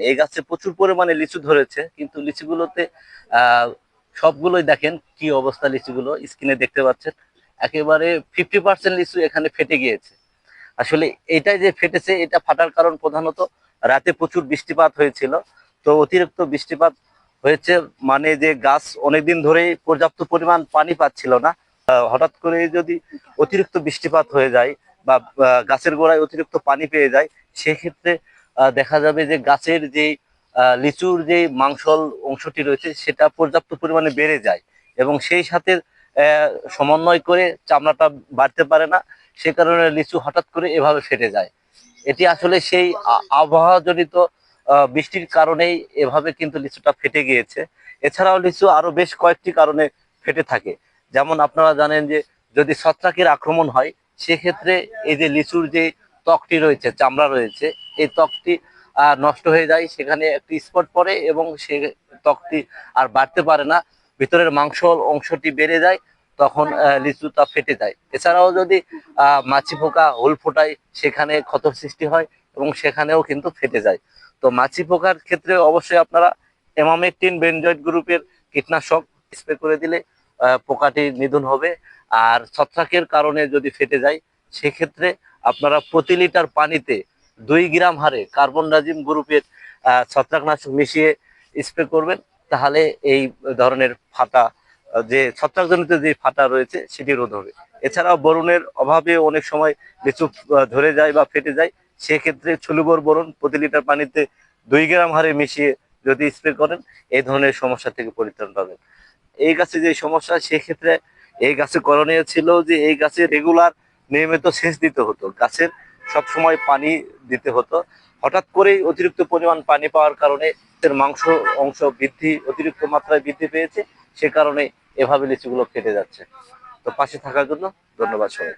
এই গাছে প্রচুর পরিমাণে লিচু ধরেছে, কিন্তু লিচুগুলোতে আহ সবগুলোই দেখেন কি অবস্থা, লিচুগুলো স্ক্রিনে দেখতে পাচ্ছেন একেবারে 50% লিচু এখানে ফেটে গিয়েছে। আসলে এটাই যে ফেটেছে, এটা ফাটার কারণ প্রধানত রাতে প্রচুর বৃষ্টিপাত হয়েছিল। তো অতিরিক্ত বৃষ্টিপাত হয়েছে মানে যে গাছ অনেকদিন ধরেই পর্যাপ্ত পরিমাণ পানি পাচ্ছিল না। হঠাৎ করে যদি অতিরিক্ত বৃষ্টিপাত হয়ে যায় বা গাছের গোড়ায় অতিরিক্ত পানি পেয়ে যায়, সেক্ষেত্রে দেখা যাবে যে গাছের যে লিচুর যে মাংসল অংশটি রয়েছে সেটা পর্যাপ্ত পরিমাণে বেড়ে যায় এবং সেই সাথে সমন্বয় করে চামড়াটা বাড়তে পারে না। সে কারণে লিচু হঠাৎ করে এভাবে ফেটে যায়। এটি আসলে সেই আবহাওয়া জনিত বৃষ্টির কারণেই এভাবে কিন্তু লিচুটা ফেটে গিয়েছে। এছাড়াও লিচু আরো বেশ কয়েকটি কারণে ফেটে থাকে। যেমন আপনারা জানেন যে যদি ছত্রাকের আক্রমণ হয়, সেক্ষেত্রে এই যে লিচুর যে ত্বকটি রয়েছে, চামড়া রয়েছে, এই ত্বকটি নষ্ট হয়ে যায়, সেখানে একটি স্পট পড়ে এবং সে ত্বকটি আর বাড়তে পারে না, ভিতরের মাংস অংশটি বেড়ে যায়, তখন লিচুটা ফেটে যায়। এছাড়াও যদি মাছি পোকা হুল ফোটায়, সেখানে ক্ষতর সৃষ্টি হয় এবং সেখানেও কিন্তু ফেটে যায়। তো মাছি পোকার ক্ষেত্রে অবশ্যই আপনারা এমামেকটিন বেনজয়েড গ্রুপের কীটনাশক স্প্রে করে দিলে পোকাটি নিধন হবে। আর ছত্রাকের কারণে যদি ফেটে যায়, সেক্ষেত্রে আপনারা প্রতি লিটার পানিতে 2 গ্রাম হারে কার্বনডাজিম গ্রুপের ছত্রাকনাশক মিশিয়ে স্প্রে করবেন। তাহলে এই ধরনের ফাটা, যে ছত্রাকজনিত যে ফাটা রয়েছে, সেটি রোধ হবে। এছাড়াও বোরনের অভাবে অনেক সময় লিচু ধরে যায় বা ফেটে যায়। সেক্ষেত্রে ছুলুবর বোরন প্রতি লিটার পানিতে 2 গ্রাম হারে মিশিয়ে যদি স্প্রে করেন, এই ধরনের সমস্যা থেকে পরিত্রাণ পাবেন। এই গাছে যে সমস্যা, সেক্ষেত্রে এই গাছে করণীয় ছিল যে এই গাছে রেগুলার নিয়মিত সেচ দিতে হতো, গাছের সব সময় পানি দিতে হতো। হঠাৎ করেই অতিরিক্ত পরিমাণ পানি পাওয়ার কারণে এর মাংস অংশ অতিরিক্ত মাত্রায় বৃদ্ধি পেয়েছে। সে কারণে এভাবে লিচুগুলো কেটে যাচ্ছে। তো পাশে থাকার জন্য ধন্যবাদ সবাই।